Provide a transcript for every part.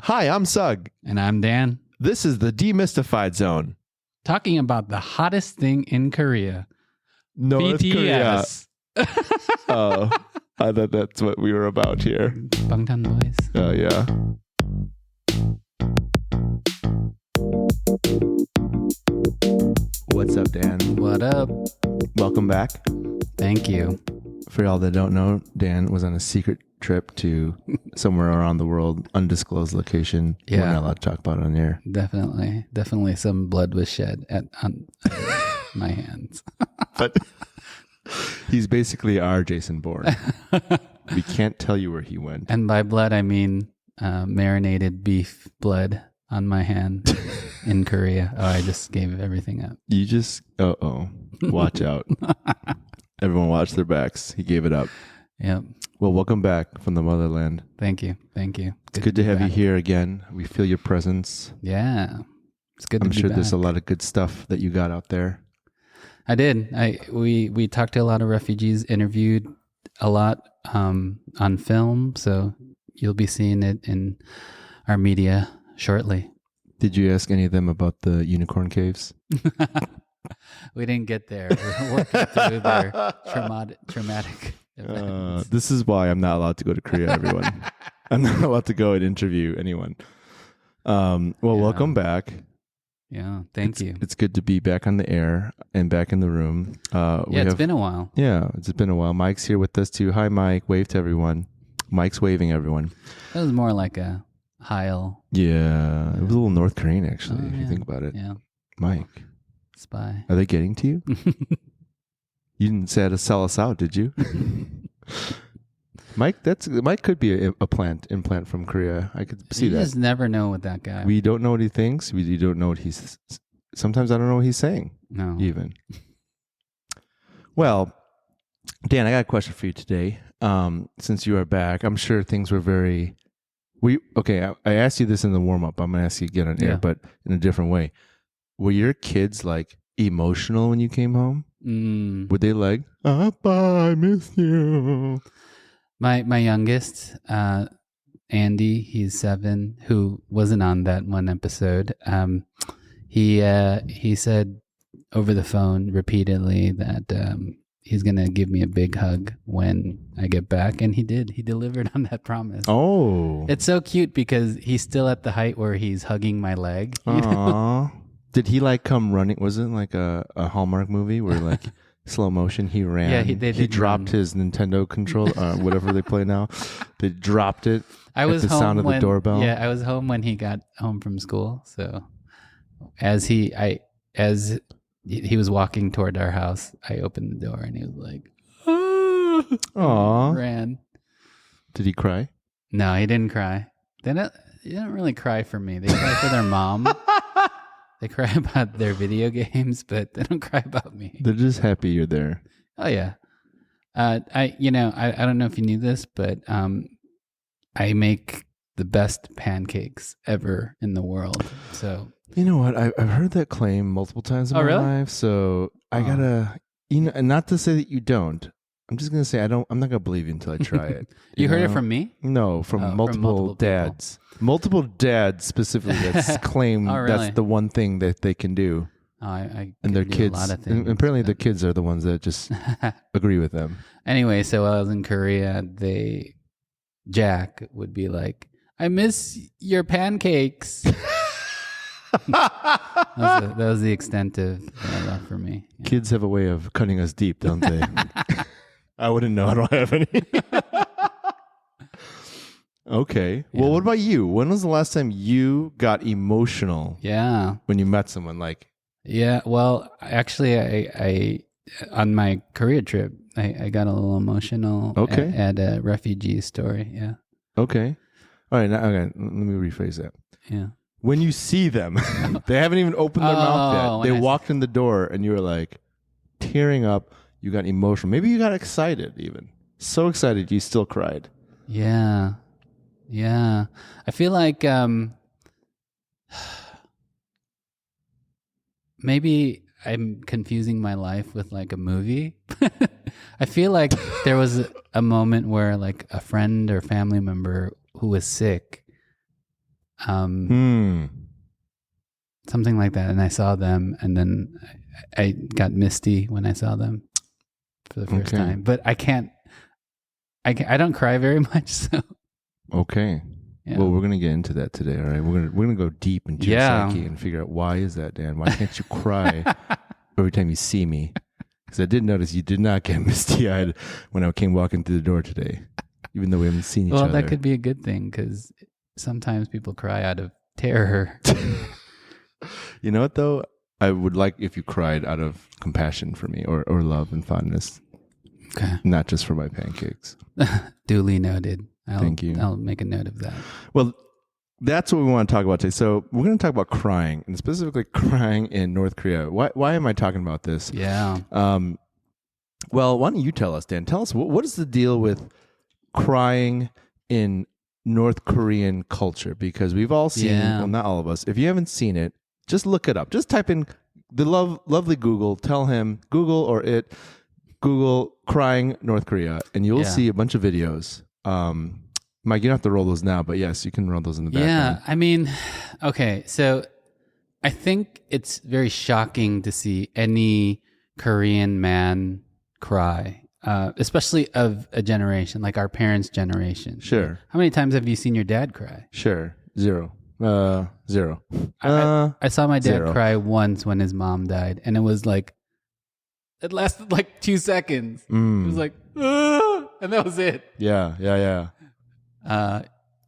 Hi, I'm Sug. And I'm Dan. This is the Demystified Zone. Talking about the hottest thing in Korea. North Korea. BTS. Oh, I thought that's what we were about here. Bangtan Boys. Oh, yeah. What's up, Dan? What up? Welcome back. Thank you. For y'all that don't know, Dan was on a secret trip to somewhere around the world, undisclosed location. Yeah. We're not allowed to talk about it on air. Definitely some blood was shed on my hands. But he's basically our Jason Bourne. We can't tell you where he went. And by blood, I mean marinated beef blood on my hand in Korea. Oh, I just gave everything up. You just, watch out. Everyone watch their backs. He gave it up. Yep. Well, welcome back from the motherland. Thank you. It's good to have you here again. We feel your presence. Yeah. It's good to I'm be sure back. there's a lot of good stuff that you got out there. I did. We talked to a lot of refugees, interviewed a lot on film, so you'll be seeing it in our media shortly. Did you ask any of them about the unicorn caves? We didn't get there. We're working through their traumatic events. This is why I'm not allowed to go to Korea, everyone. I'm not allowed to go and interview anyone. Welcome back. Yeah, thank you. It's good to be back on the air and back in the room. It's been a while. Yeah, it's been a while. Mike's here with us too. Hi, Mike. Wave to everyone. Mike's waving everyone. That was more like a Heil. Yeah, it was a little North Korean, actually, if you think about it. Yeah. Mike. Spy. Are they getting to you? You didn't say to sell us out, did you? Mike could be a implant from Korea. I could see that. You just never know with that guy. We don't know what he thinks. We don't know what he's. Sometimes I don't know what he's saying. No. Even. Well, Dan, I got a question for you today. Since you are back, I'm sure things were very. I asked you this in the warm up. I'm gonna ask you again on air, but in a different way. Were your kids like emotional when you came home? Were they like, "Papa, I miss you"? My youngest, Andy, he's 7, who wasn't on that one episode. He said over the phone repeatedly that he's gonna give me a big hug when I get back, and he did. He delivered on that promise. Oh, it's so cute because he's still at the height where he's hugging my leg. Aww. Did he like come running? Was it like a Hallmark movie where like slow motion he ran? Yeah, he dropped his Nintendo controller, whatever they play now. They dropped it. I was at the sound of the doorbell. Yeah, I was home when he got home from school. So as he was walking toward our house, I opened the door and he was like, "Aww!" Ran. Did he cry? No, he didn't cry. They don't really cry for me. They cry for their mom. They cry about their video games, but they don't cry about me. They're just happy you're there. Oh yeah. I don't know if you knew this, but I make the best pancakes ever in the world. So you know what? I've heard that claim multiple times in my life. So I gotta, and not to say that you don't. I'm just gonna say I'm not gonna believe you until I try it. You heard it from me? No, from multiple dads. Multiple dads specifically that's claim that's the one thing that they can do. I and their do kids, a lot of things, and apparently their kids are the ones that just agree with them. Anyway, so while I was in Korea, Jack would be like, "I miss your pancakes." that was the extent of their love for me. Yeah. Kids have a way of cutting us deep, don't they? I wouldn't know. I don't have any. Okay. Yeah. Well, what about you? When was the last time you got emotional? Yeah. When you met someone like? Yeah. Well, actually, I on my Korea trip, I got a little emotional. Okay. At a refugee story. Yeah. Okay. All right. Now, okay. Let me rephrase that. Yeah. When you see them, they haven't even opened their mouth yet. They walked in the door and you were like tearing up. You got emotional. Maybe you got excited even. So excited you still cried. Yeah. Yeah. I feel like maybe I'm confusing my life with like a movie. I feel like there was a moment where like a friend or family member who was sick Something like that. And I saw them, and then I got misty when I saw them for the first time. But I don't cry very much. So okay. Yeah. Well, we're gonna get into that today. All right, we're gonna go deep into your psyche and figure out why is that, Dan? Why can't you cry every time you see me? Because I did notice you did not get misty-eyed when I came walking through the door today, even though we haven't seen each other. Well, that could be a good thing because sometimes people cry out of terror. You know what, though? I would like if you cried out of compassion for me or love and fondness. Okay. Not just for my pancakes. Duly noted. Thank you. I'll make a note of that. Well, that's what we want to talk about today. So we're going to talk about crying, and specifically crying in North Korea. Why am I talking about this? Yeah. Well, why don't you tell us, Dan? Tell us, what is the deal with crying in North Korean culture? Because we've all seen, well, not all of us. If you haven't seen it, just look it up. Just type in the lovely Google. Tell him, Google or it, Google crying North Korea, and you'll see a bunch of videos. Mike, you don't have to roll those now, but yes, you can roll those in the background. Yeah, I mean, okay, so I think it's very shocking to see any Korean man cry, especially of a generation, like our parents' generation. Sure. How many times have you seen your dad cry? Sure. Zero. I saw my dad cry once when his mom died, and it was like, it lasted like 2 seconds. It was like, and that was it. Yeah.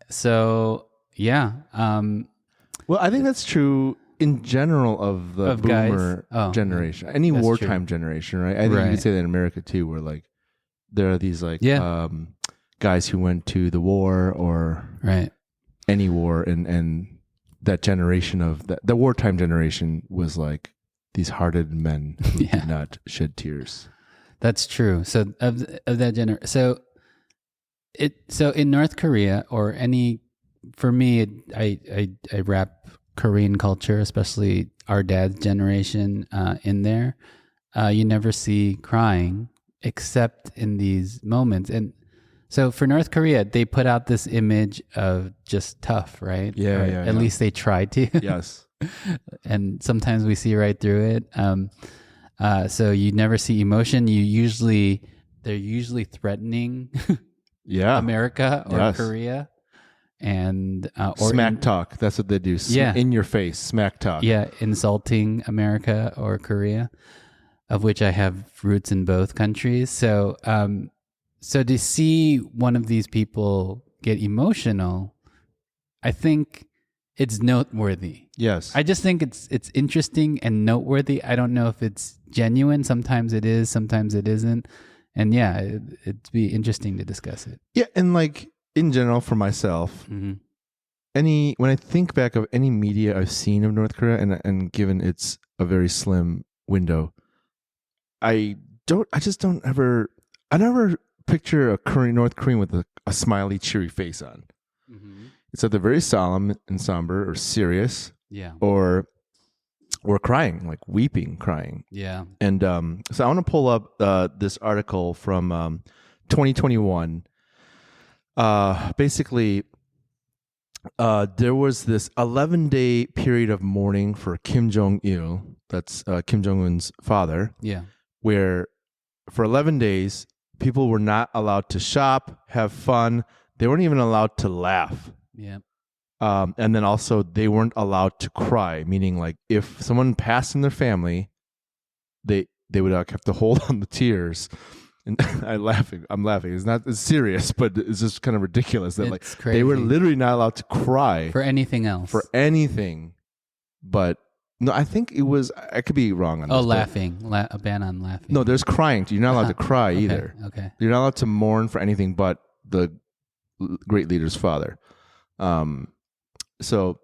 So yeah. Well, I think that's true in general of the boomer generation, any wartime generation, right? I think you could say that in America too, where like there are these like guys who went to the war or any war, and that generation of the wartime generation was like these hearted men who did not shed tears. That's true. So of that generation, so in North Korea or for me, I wrap Korean culture, especially our dad's generation, in there. You never see crying except in these moments. And so for North Korea, they put out this image of just tough, right? Yeah. At least they try to. Yes. And sometimes we see right through it. So you never see emotion. They're usually threatening America or Korea. And or smack talk. That's what they do. In your face, smack talk. Yeah, insulting America or Korea, of which I have roots in both countries. So to see one of these people get emotional, I think it's noteworthy. Yes. I just think it's interesting and noteworthy. I don't know if it's genuine. Sometimes it is, sometimes it isn't. And it'd be interesting to discuss it. Yeah, and like in general for myself, when I think back of any media I've seen of North Korea, and given it's a very slim window, I never picture a North Korean with a smiley, cheery face on. It's either very solemn and somber or serious, or crying, like weeping, crying. Yeah. And so I want to pull up this article from 2021. Basically, there was this 11-day period of mourning for Kim Jong-il, that's Kim Jong-un's father, where for 11 days, people were not allowed to shop, have fun. They weren't even allowed to laugh. Yeah. And then also they weren't allowed to cry, meaning like if someone passed in their family, they would have to hold on the tears. And I'm laughing. It's serious, but it's just kind of ridiculous that it's crazy. They were literally not allowed to cry for anything else. But no, I think it was. I could be wrong on this. Oh, laughing. A ban on laughing. No, there's crying. You're not allowed to cry either. Okay. You're not allowed to mourn for anything but the great leader's father. So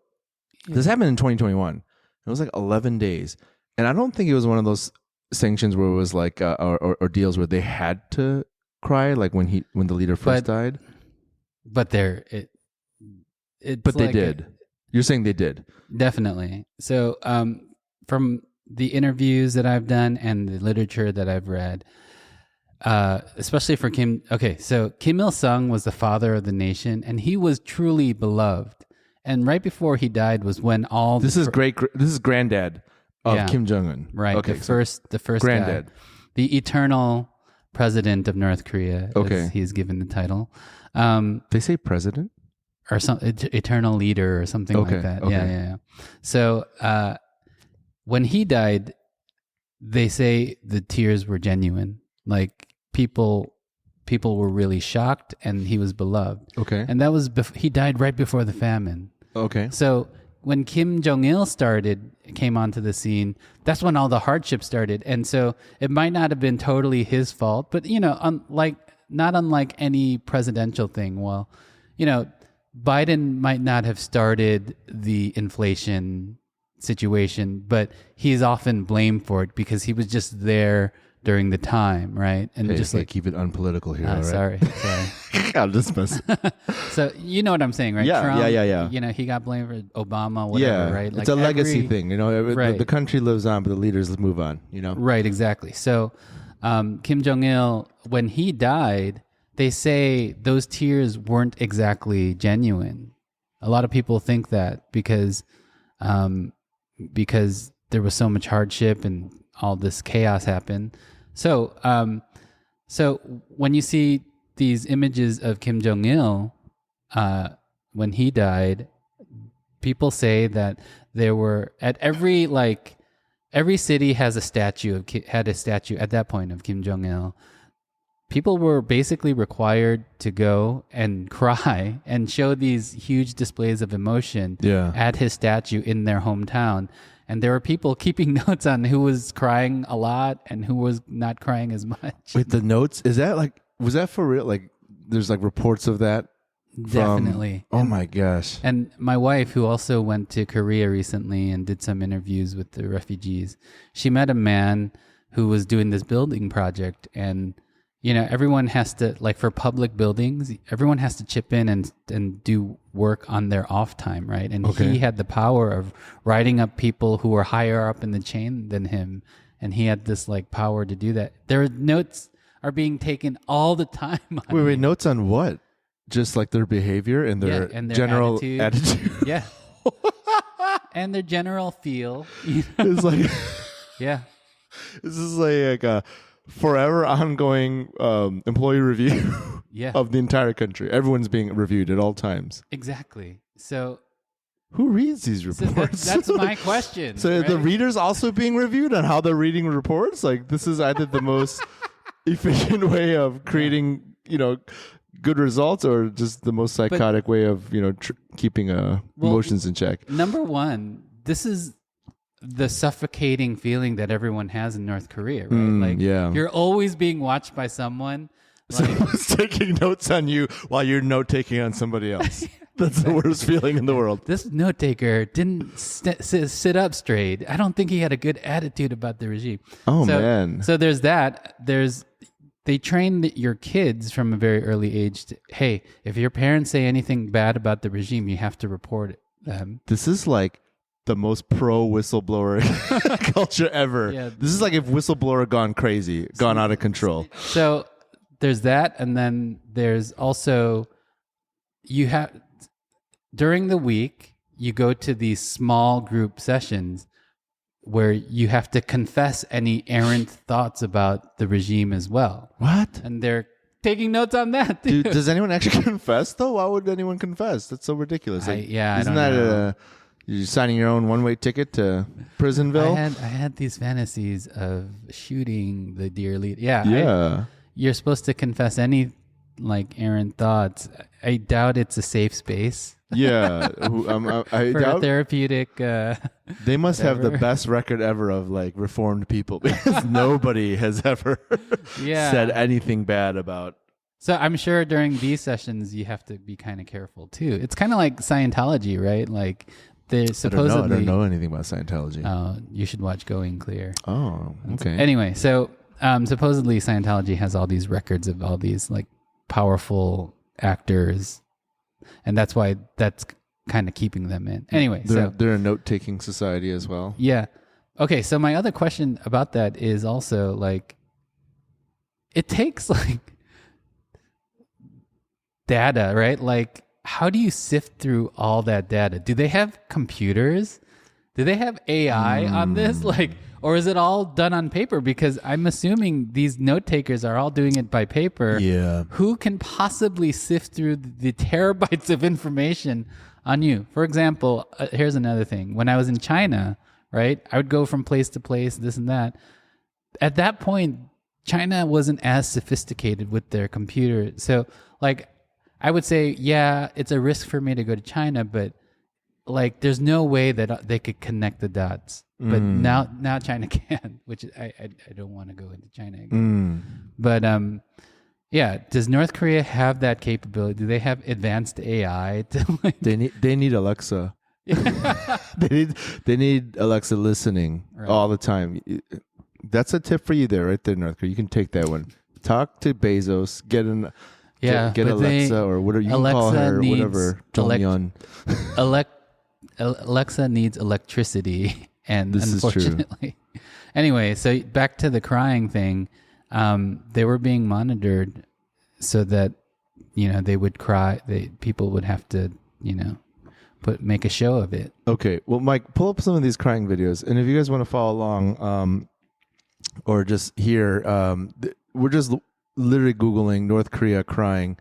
this happened in 2021. It was like 11 days, and I don't think it was one of those sanctions where it was like or deals where they had to cry, like when the leader first died. But they did. You're saying they did? Definitely. So from the interviews that I've done and the literature that I've read, especially for Kim. Okay, so Kim Il-sung was the father of the nation, and he was truly beloved. and right before he died was when all this is granddad of Kim Jong Un, right? Okay, the first granddad, guy, the eternal president of North Korea. Okay, as he's given the title. They say president or some eternal leader or something like that. Okay. Yeah. So when he died, they say the tears were genuine. Like people were really shocked, and he was beloved. Okay. And that was he died right before the famine. Okay. So when Kim Jong-il came onto the scene, that's when all the hardship started. And so it might not have been totally his fault, but not unlike any presidential thing. Well, Biden might not have started the inflation situation, but he's often blamed for it because he was just there during the time, right? And keep it unpolitical here. All right? Sorry. I'm just messing. So you know what I'm saying, right? Yeah, Trump, yeah. He got blamed for Obama, whatever, right? It's a legacy thing. The country lives on, but the leaders move on. Right, exactly. So Kim Jong-il, when he died, they say those tears weren't exactly genuine. A lot of people think that because there was so much hardship and all this chaos happened. So when you see these images of Kim Jong-il when he died, people say that there were at every city had a statue at that point of Kim Jong-il. People were basically required to go and cry and show these huge displays of emotion at his statue in their hometown. And there were people keeping notes on who was crying a lot and who was not crying as much. Wait, the notes, was that for real? Like, there's reports of that? Definitely. Oh my gosh. And my wife, who also went to Korea recently and did some interviews with the refugees, she met a man who was doing this building project, and everyone has to, for public buildings, everyone has to chip in and do work on their off time, right? And he had the power of writing up people who were higher up in the chain than him, and he had this power to do that. Their notes are being taken all the time. Wait, notes on what? Just their behavior and their general attitude. Yeah. And their general feel. It's yeah. This is like a forever ongoing employee review of the entire country. Everyone's being reviewed at all times. Exactly. So who reads these reports? That's my question. So right? the readers also being reviewed on how they're reading reports? This is either the most efficient way of creating, good results, or just the most psychotic way of, keeping emotions in check. Number one, this is the suffocating feeling that everyone has in North Korea, right? You're always being watched by someone. Someone's taking notes on you while you're note taking on somebody else. That's the worst feeling in the world. This note taker didn't sit up straight. I don't think he had a good attitude about the regime. Oh, man. So there's that. They train your kids from a very early age to, hey, if your parents say anything bad about the regime, you have to report it. This is the most pro whistleblower culture ever. Yeah. This is if whistleblower gone crazy, gone out of control. So there's that, and then there's also during the week you go to these small group sessions where you have to confess any errant thoughts about the regime as well. What? And they're taking notes on that. Dude, does anyone actually confess though? Why would anyone confess? That's so ridiculous. Isn't that you're signing your own one-way ticket to Prisonville? I had these fantasies of shooting the dear leader. Yeah. Yeah. You're supposed to confess any errant thoughts. I doubt it's a safe space. Yeah. I for doubt a therapeutic. They must have the best record ever of reformed people, because nobody has ever said anything bad about. So I'm sure during these sessions you have to be kind of careful too. It's kind of like Scientology, right? They supposedly. I don't know anything about Scientology. You should watch Going Clear. Oh, okay. Anyway, so supposedly Scientology has all these records of all these powerful actors, and that's why that's kind of keeping them in. Anyway, they're a note-taking society as well. Yeah. Okay, so my other question about that is also it takes data, right? how do you sift through all that data? Do they have computers? Do they have AI on this? Like, or is it all done on paper? Because I'm assuming these note takers are all doing it by paper. Yeah. Who can possibly sift through the terabytes of information on you? For example, here's another thing. When I was in China, right, I would go from place to place, this and that. At that point, China wasn't as sophisticated with their computer. So, like, I would say, yeah, it's a risk for me to go to China, but like, there's no way that they could connect the dots. But now China can, which I don't want to go into China again. But yeah, does North Korea have that capability? Do they have advanced AI? They need Alexa. they need Alexa listening all the time. That's a tip for you there, right there, North Korea. You can take that one. Talk to Bezos. Get Alexa or whatever you Alexa can call her, needs whatever. Alexa needs electricity, and this unfortunately, anyway. So back to the crying thing. They were being monitored so that they would cry. People would have to make a show of it. Okay, well, Mike, pull up some of these crying videos, and if you guys want to follow along, or just hear, we're just literally Googling North Korea crying.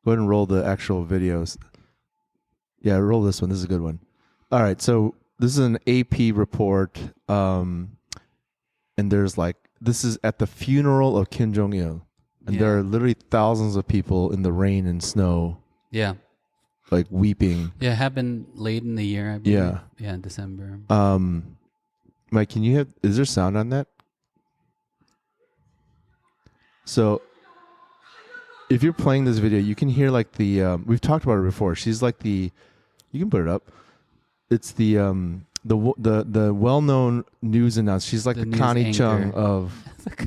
Go ahead and roll the actual videos. Yeah, roll this one. This is a good one. All right, so this is an AP report, and there's this is at the funeral of Kim Jong-il, and there are literally thousands of people in the rain and snow. Yeah. Like weeping. Yeah, it happened late in the year, I believe. Yeah, in December. Mike, is there sound on that? So if you're playing this video, you can hear we've talked about her before. She's you can put it up. It's the well-known news announcer. She's like the Connie Chung of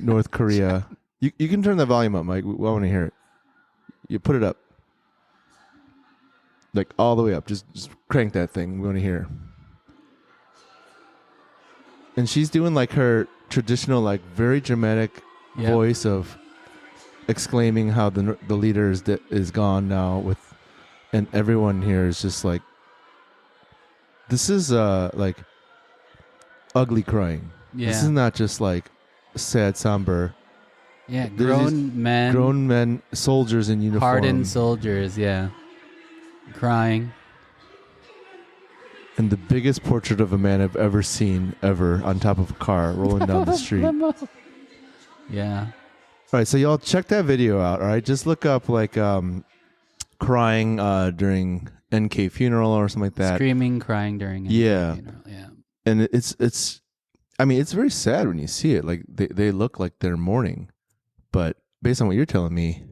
North Korea. You can turn the volume up, Mike. We want to hear it. You put it up. Like all the way up. Just crank that thing. We want to hear. And she's doing her traditional, very dramatic voice of exclaiming how the leader is gone now and everyone here is just this is ugly crying. Yeah. This is not just sad, somber. Yeah, grown men, soldiers in uniform. Hardened soldiers, yeah. Crying. And the biggest portrait of a man I've ever seen on top of a car rolling down the street. Yeah. All right, so y'all check that video out, all right? Just look up crying during NK funeral or something like that. Screaming, crying during NK funeral, yeah. And it's very sad when you see it. They look like they're mourning. But based on what you're telling me,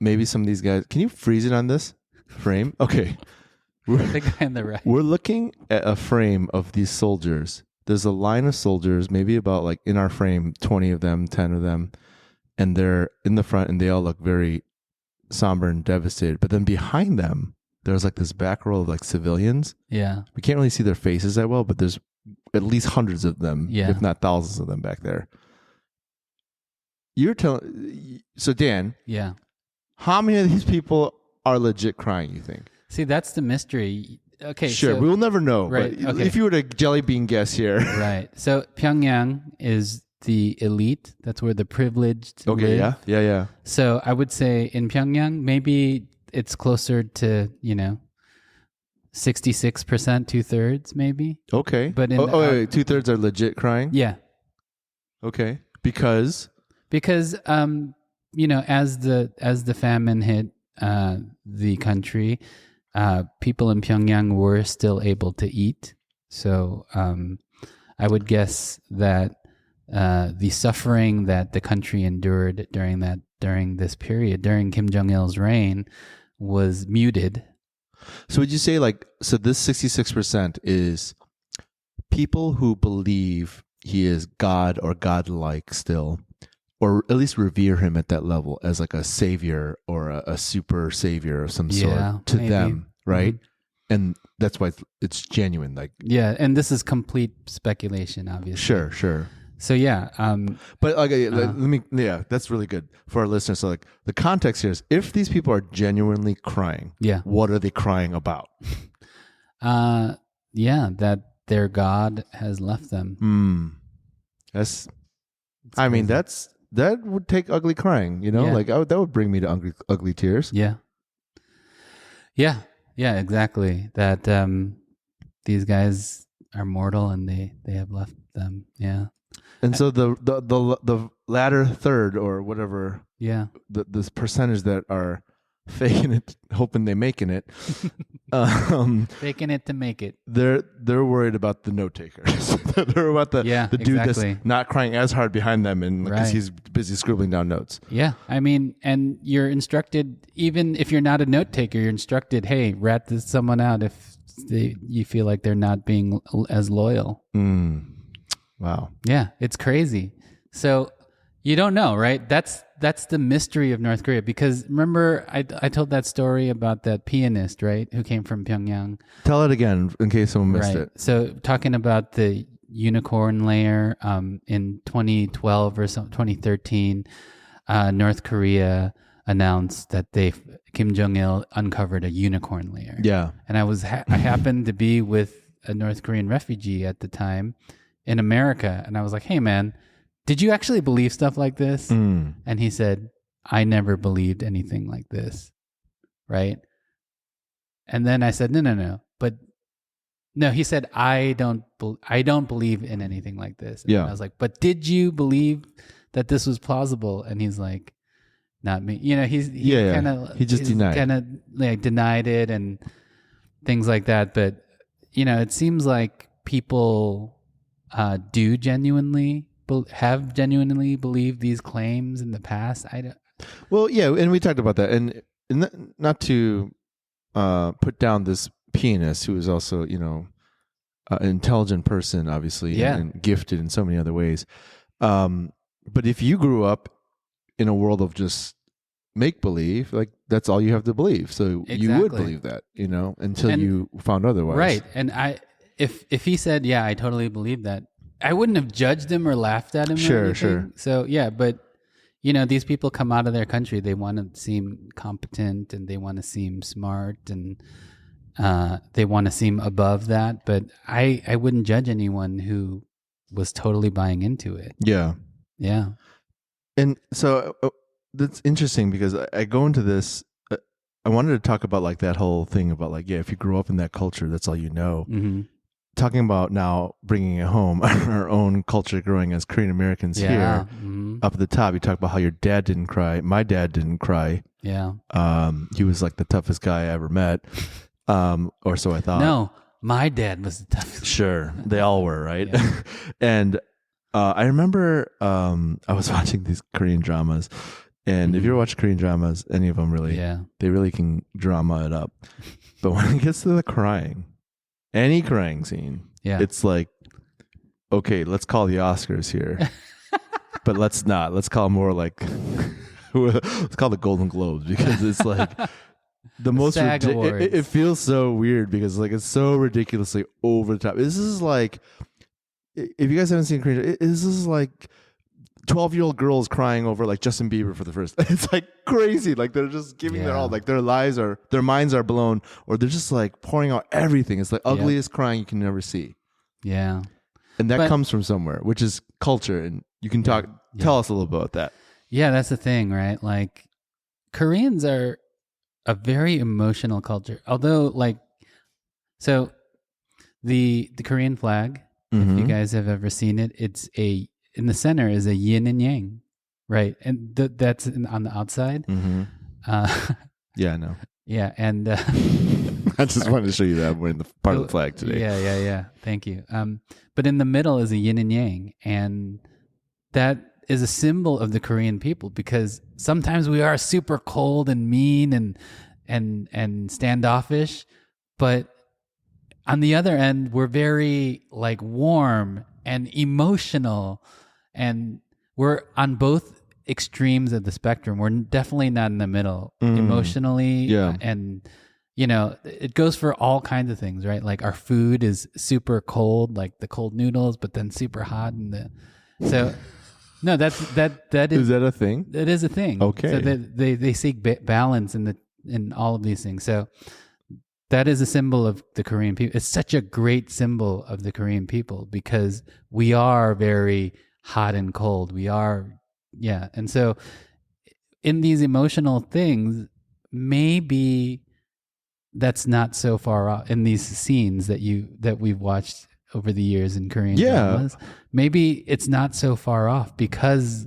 maybe some of these guys, can you freeze it on this frame? Okay. The guy on the right. We're looking at a frame of these soldiers. There's a line of soldiers, maybe about in our frame, 20 of them, 10 of them. And they're in the front and they all look very somber and devastated. But then behind them, there's this back row of civilians. Yeah. We can't really see their faces that well, but there's at least hundreds of them, if not thousands of them back there. So Dan. Yeah. How many of these people are legit crying, you think? See, that's the mystery. Okay. Sure, we will never know. Right. But okay. If you were to jelly bean guess here. Right. So Pyongyang is the elite. That's where the privileged Okay, live. Yeah. So I would say in Pyongyang, maybe it's closer to, 66%, 2/3 maybe. Okay. But wait, 2/3 are legit crying? Yeah. Okay. Because as the famine hit the country, people in Pyongyang were still able to eat. So I would guess that the suffering that the country endured during this period, during Kim Jong-il's reign, was muted. So would you say so this 66% is people who believe he is God or godlike still, or at least revere him at that level as a savior or a super savior of some sort to them, right? Mm-hmm. And that's why it's genuine. Yeah, and this is complete speculation, obviously. Sure. So yeah, But let me, that's really good for our listeners. So like the context here is if these people are genuinely crying, yeah, what are they crying about? that their God has left them. That's, It's I mean, crazy. that would take ugly crying, you know, Yeah. like that would bring me to ugly tears. Yeah. Yeah. Yeah, exactly. That these guys are mortal and they have left them. Yeah. And so the latter third or whatever, Yeah. this percentage that are faking it, hoping they making it, Faking it to make it. they're worried about the note takers. They're about the dude exactly. that's not crying as hard behind them, and because Right. he's busy scribbling down notes. Yeah. I mean, and you're instructed, even if you're not a note taker, you're instructed, hey, rat this someone out if you feel like they're not being as loyal. Wow. Yeah, it's crazy. So you don't know, right? That's the mystery of North Korea. Because remember, I told that story about that pianist, right, who came from Pyongyang. Tell it again in case someone missed Right. it. So talking about the unicorn layer in 2012 or 2013, North Korea announced that Kim Jong-il uncovered a unicorn layer. Yeah. And I happened to be with a North Korean refugee at the time in America, and I was like, "Hey, man, did you actually believe stuff like this?" And he said, "I never believed anything like this." Right? And then I said, "No. But no," he said, I don't believe in anything like this." And Yeah. I was like, "But did you believe that this was plausible?" And he's like, "Not me." You know, he just denied. Kind of like denied it and things like that. But you know, it seems like people do genuinely have genuinely believed these claims in the past. Well, yeah, and we talked about that, and not to put down this pianist who is also, you know, an intelligent person, obviously, and gifted in so many other ways. But if you grew up in a world of just make believe, like that's all you have to believe, so you would believe that, you know, until you found otherwise, right? And if he said, "Yeah, I totally believe that," I wouldn't have judged him or laughed at him. Sure. So yeah, but you know, these people come out of their country, they want to seem competent and they want to seem smart and they want to seem above that. But I wouldn't judge anyone who was totally buying into it. Yeah. And so that's interesting because I go into this. I wanted to talk about like that whole thing about like, if you grew up in that culture, that's all you know. Mm-hmm. Talking about now bringing it home, our own culture growing as Korean Americans here. Up at the top, you talk about how your dad didn't cry. My dad didn't cry. Yeah. He was like the toughest guy I ever met. Or so I thought. No, my dad was the toughest. Sure. They all were, right? Yeah. And I remember I was watching these Korean dramas. And if you ever watch Korean dramas, any of them really, they really can drama it up. But when it gets to the crying, any crying scene, it's like, okay, let's call the Oscars here. But let's not. Let's call more like, let's call the Golden Globes, because it's like the most, it feels so weird because like it's so ridiculously over the top. This is like, if you guys haven't seen Korean, this is like 12-year-old girls crying over like Justin Bieber for the first. It's like crazy. Like they're just giving their all. Like their minds are blown, or they're just like pouring out everything. It's like ugliest crying you can never see. Yeah, and that comes from somewhere, which is culture. And you can tell us a little about that. Yeah, that's the thing, right? Like Koreans are a very emotional culture. Although, like, so the Korean flag, if you guys have ever seen it, it's in the center is a yin and yang, right? And that's on the outside. Yeah, I know. Yeah, and I just wanted to show you that I'm wearing the part of the flag today. Yeah. Thank you. But in the middle is a yin and yang, and that is a symbol of the Korean people, because sometimes we are super cold and mean and standoffish, but on the other end, we're very like warm and emotional, and we're on both extremes of the spectrum. We're definitely not in the middle emotionally. And you know, it goes for all kinds of things, right? Like our food is super cold, like the cold noodles, but then super hot in So no, that Is that a thing? that is a thing. Okay. So they seek balance in all of these things. So that is a symbol of the Korean people. It's such a great symbol of the Korean people because we are very hot and cold. We are, yeah. And so in these emotional things, maybe that's not so far off in these scenes that we've watched over the years in Korean dramas. Maybe it's not so far off because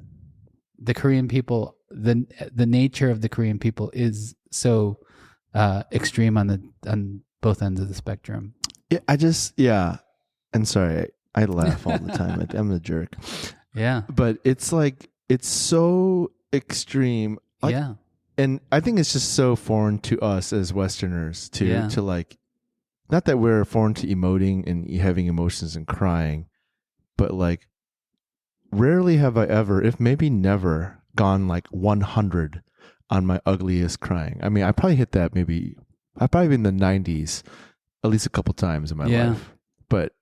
the Korean people, the nature of the Korean people is so extreme on both ends of the spectrum. Yeah, and sorry, I laugh all the time. I'm a jerk. Yeah, but it's like it's so extreme. Like, yeah, and I think it's just so foreign to us as Westerners to like, not that we're foreign to emoting and having emotions and crying, but like, rarely have I ever, if maybe never, gone like 100 on my ugliest crying. I mean, I probably hit that I've probably been in the 90s at least a couple times in my life. But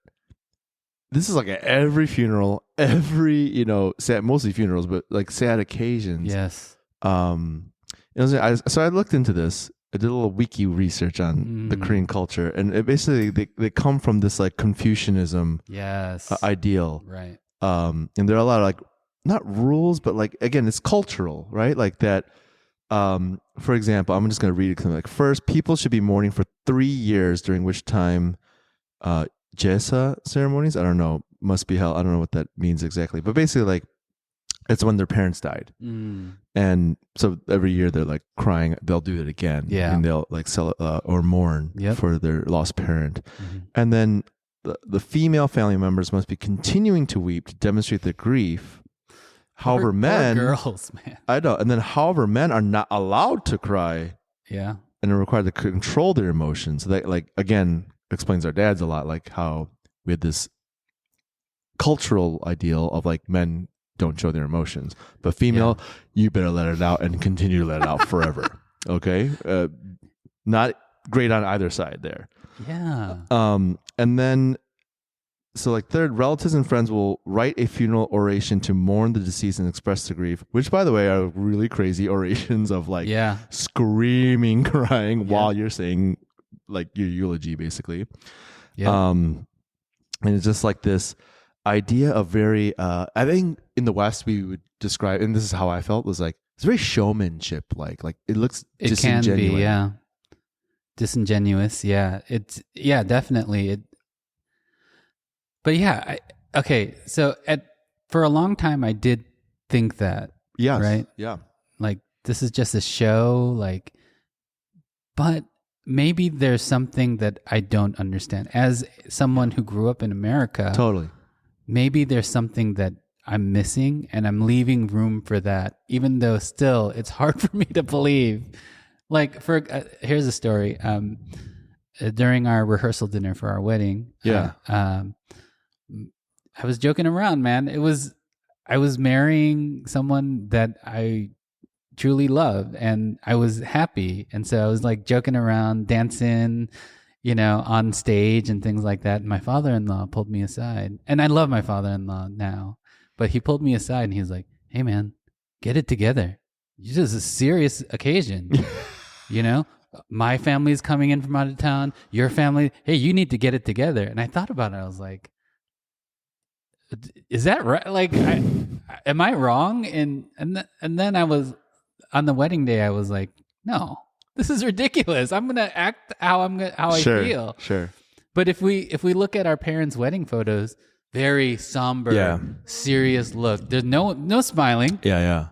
this is like at every funeral, sad, mostly funerals, but like sad occasions. yes. So I looked into this. I did a little wiki research on the Korean culture, and it basically they come from this like Confucianism ideal, right? And there are a lot of like not rules, but like again, it's cultural, right? Like that. For example, I'm just going to read it. Like, first, people should be mourning for 3 years, during which time Jesa ceremonies, I don't know, must be held. I don't know what that means exactly, but basically, like, it's when their parents died, and so every year they're like crying. They'll do it again, and they'll like or mourn for their lost parent, and then the female family members must be continuing to weep to demonstrate their grief. However, men, girls, man, I know, and then however, men are not allowed to cry, and are required to control their emotions. So that, like, again, explains our dads a lot, like how we had this cultural ideal of like men don't show their emotions, but female, you better let it out and continue to let it out forever. Okay, not great on either side there. And then. So, like, third, relatives and friends will write a funeral oration to mourn the deceased and express the grief, which, by the way, are really crazy orations of, like, screaming, crying while you're saying, like, your eulogy, basically. And it's just, like, this idea of very, I think in the West we would describe, and this is how I felt, was, like, it's very showmanship-like. Like, it looks disingenuous. It can be, disingenuous, It's, definitely. But okay. So for a long time, I did think that. Yes. Right. Yeah. Like, this is just a show. Like, but maybe there's something that I don't understand. As someone who grew up in America, totally. Maybe there's something that I'm missing, and I'm leaving room for that. Even though still, it's hard for me to believe. Like, here's a story. During our rehearsal dinner for our wedding, I was joking around, man. I was marrying someone that I truly loved, and I was happy. And so I was like joking around, dancing, on stage and things like that. And my father-in-law pulled me aside, and I love my father-in-law now, but he pulled me aside and he was like, "Hey, man, get it together. This is a serious occasion, My family's coming in from out of town. Your family, hey, you need to get it together." And I thought about it. I was like, is that right? Like, am I wrong? And then I was on the wedding day. I was like, no, this is ridiculous. I'm gonna act how I feel. Sure. But if we look at our parents' wedding photos, very somber, serious look. There's no smiling. Yeah.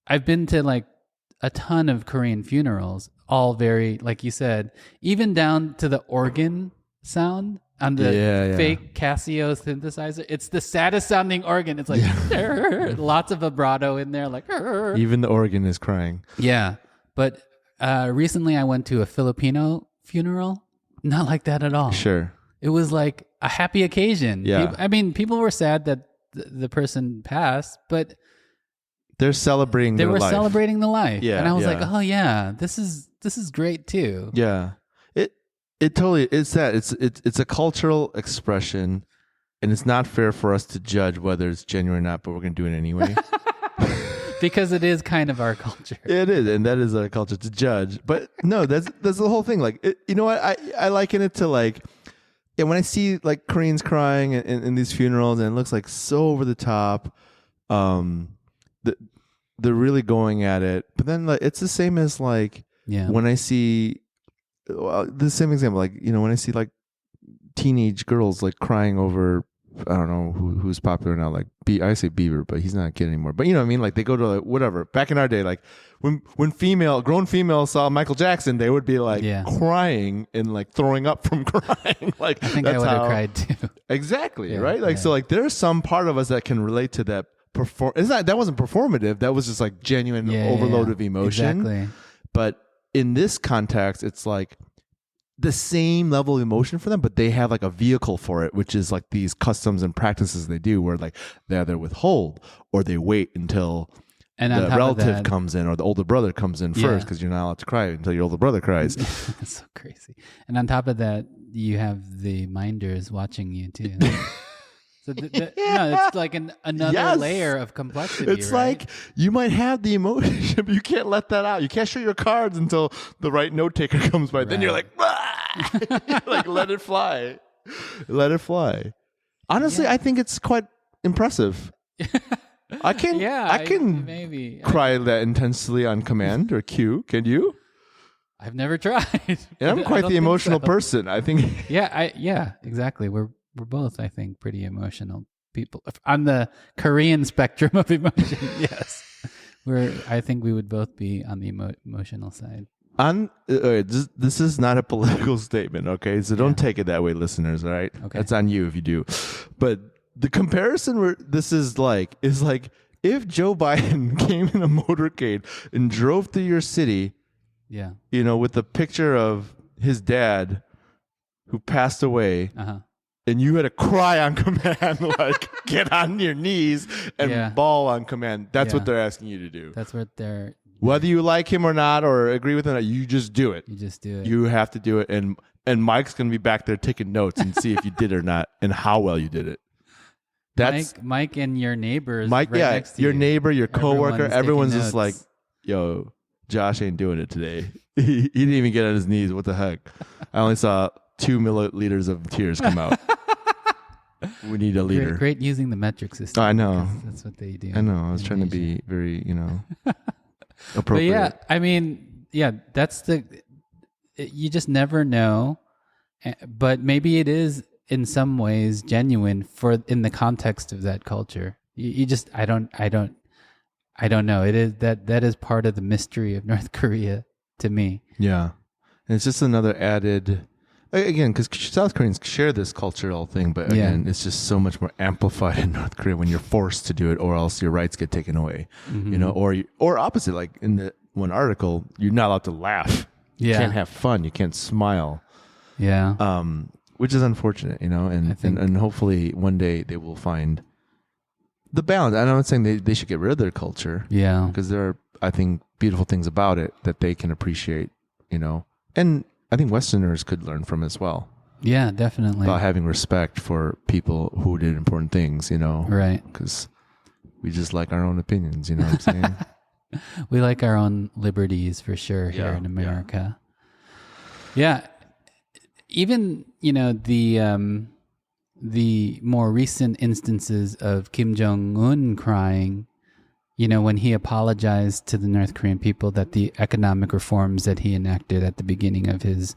I've been to like a ton of Korean funerals, all very, like you said, even down to the organ sound on the fake Casio synthesizer. It's the saddest sounding organ. It's like lots of vibrato in there, like even the organ is crying. Yeah. But recently I went to a Filipino funeral. Not like that at all. Sure. It was like a happy occasion. Yeah. People were sad that the person passed, but they're celebrating they their were life. Celebrating the life. Yeah. And I was like, oh yeah, this is great too. Yeah. It totally it's that it's a cultural expression, and it's not fair for us to judge whether it's genuine or not, but we're going to do it anyway. Because it is kind of our culture. It is, and that is our culture to judge. But no, that's the whole thing. Like, you know what? I liken it to like, yeah, when I see like Koreans crying in these funerals, and it looks like so over the top, they're really going at it. But then like, it's the same as like when I see the same example, like, you know, when I see like teenage girls like crying over, I don't know who's popular now, like I say Bieber, but he's not a kid anymore. But you know what I mean? Like they go to like whatever. Back in our day, like when grown females saw Michael Jackson, they would be like crying and like throwing up from crying. Like I think I would have cried too. Exactly, right? Like so like there's some part of us that can relate to that that wasn't performative, that was just like genuine overload of emotion. Exactly. But in this context, it's like the same level of emotion for them, but they have like a vehicle for it, which is like these customs and practices they do where like they either withhold or they wait until the relative comes in or the older brother comes in first, because you're not allowed to cry until your older brother cries. That's so crazy. And on top of that, you have the minders watching you too. So no, it's like another layer of complexity. It's right? like you might have the emotion, but you can't let that out. You can't show your cards until the right note taker comes by. Right. Then you're like, like let it fly, let it fly. Honestly, I think it's quite impressive. I can maybe cry that intensely on command or cue. Can you? I've never tried. And I'm quite the emotional person. I think. Yeah, exactly. We're both, I think, pretty emotional people on the Korean spectrum of emotion. Yes, I think we would both be on the emotional side. This is not a political statement, okay? So don't take it that way, listeners. All right, okay. That's on you if you do. But the comparison is like if Joe Biden came in a motorcade and drove through your city, you know, with a picture of his dad who passed away. And you had to cry on command, like get on your knees and bawl on command. That's what they're asking you to do. That's what they're... Whether you like him or not, or agree with him, you just do it. You just do it. You have to do it. And Mike's going to be back there taking notes and see if you did or not and how well you did it. That's Mike and your neighbors. Mike, next to your you. neighbor, your coworker, everyone's just like, yo, Josh ain't doing it today. He didn't even get on his knees. What the heck? I only saw 2 milliliters of tears come out. We need a leader. Great using the metric system. Oh, I know. That's what they do. I know. I was trying to be very, appropriate. But yeah, I mean, that's you just never know. But maybe it is in some ways genuine in the context of that culture. You just, I don't know. It is that is part of the mystery of North Korea to me. Yeah. And it's just another added... Again, because South Koreans share this cultural thing, but again, it's just so much more amplified in North Korea when you're forced to do it, or else your rights get taken away. Or opposite. Like in the one article, you're not allowed to laugh. You can't have fun. You can't smile. Yeah. Which is unfortunate, and hopefully one day they will find the balance. I'm not saying they should get rid of their culture. Yeah. Because there are, I think, beautiful things about it that they can appreciate. And I think Westerners could learn from as well. Yeah, definitely. About having respect for people who did important things, Right. Because we just like our own opinions, you know what I'm saying? We like our own liberties for sure here in America. Yeah. Even, the more recent instances of Kim Jong-un crying, when he apologized to the North Korean people that the economic reforms that he enacted at the beginning of his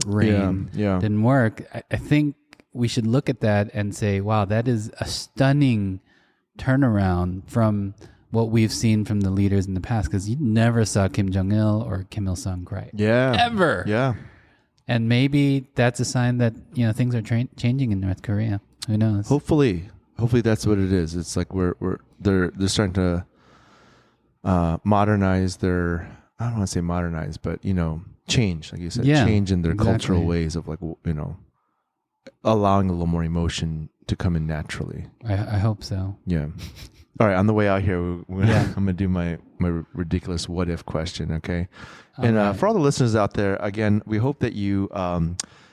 reign didn't work, I think we should look at that and say, wow, that is a stunning turnaround from what we've seen from the leaders in the past, because you never saw Kim Jong-il or Kim Il-sung cry. Yeah. Ever. Yeah. And maybe that's a sign that, things are changing in North Korea. Who knows? Hopefully that's what it is. It's like they're starting to modernize their, I don't want to say modernize, but change, like you said, change in their cultural ways of like, allowing a little more emotion to come in naturally. I hope so. Yeah. All right. On the way out here, I'm going to do my ridiculous what if question. Okay. And for all the listeners out there, again, we hope that you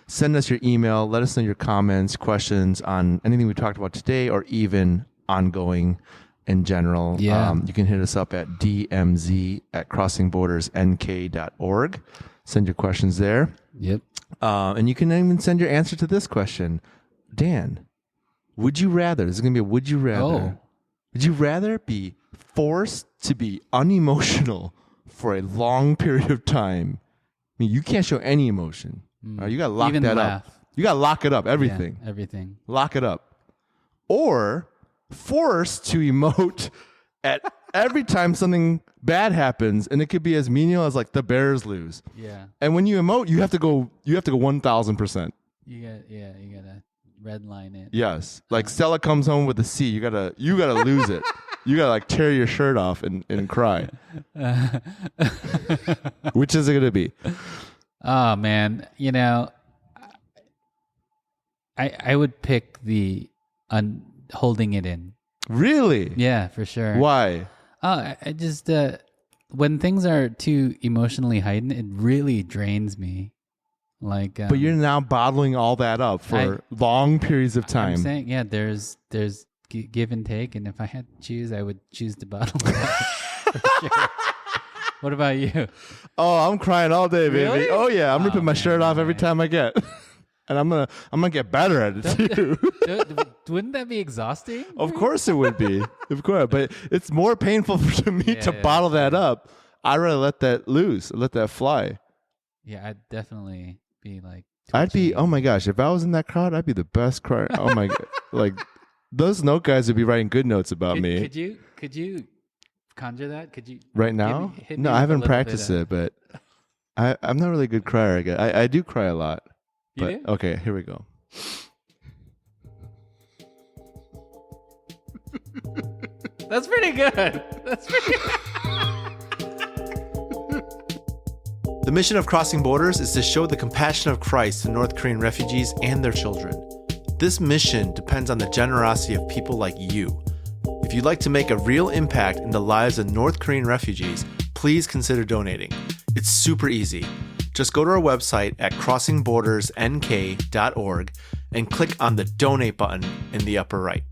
send us your email. Let us know your comments, questions on anything we talked about today, or even ongoing in general. Yeah. You can hit us up at dmz@crossingbordersnk.org. Send your questions there. Yep. And you can even send your answer to this question. Dan, would you rather, this is going to be a would you rather. Oh. Would you rather be forced to be unemotional for a long period of time? I mean, you can't show any emotion. You got to lock Even that laugh. up. You got to lock it up, everything. Yeah, everything. Lock it up. Or forced to emote at every time something bad happens, and it could be as menial as like the Bears lose. Yeah. And when you emote, you have to go 1,000%. You gotta red line it. Yes. Like Stella comes home with a C, you gotta lose it. You gotta like tear your shirt off and cry. Which is it gonna be? Oh man, I would pick the holding it in. Really? Yeah, for sure. Why? I just when things are too emotionally heightened, it really drains me. Like, but you're now bottling all that up for long periods of time. I'm saying, yeah, there's give and take, and if I had to choose, I would choose to bottle it up. For sure. What about you? Oh, I'm crying all day, baby. Really? Oh yeah, I'm ripping my shirt off every time I get. And I'm gonna get better at it too. Wouldn't that be exhausting? Of course it would be. Of course, but it's more painful to me to bottle that up. I'd rather let that loose, let that fly. Yeah, I'd definitely be like. I'd be. Oh my gosh, if I was in that crowd, I'd be the best crier. Oh my god, like those note guys would be writing good notes about me. Could you conjure that? Could you right now? No, I haven't practiced it, but I'm not really a good crier. I do cry a lot. But, you do? Okay, here we go. That's pretty good. That's pretty good. The mission of Crossing Borders is to show the compassion of Christ to North Korean refugees and their children. This mission depends on the generosity of people like you. If you'd like to make a real impact in the lives of North Korean refugees, please consider donating. It's super easy. Just go to our website at crossingbordersnk.org and click on the donate button in the upper right.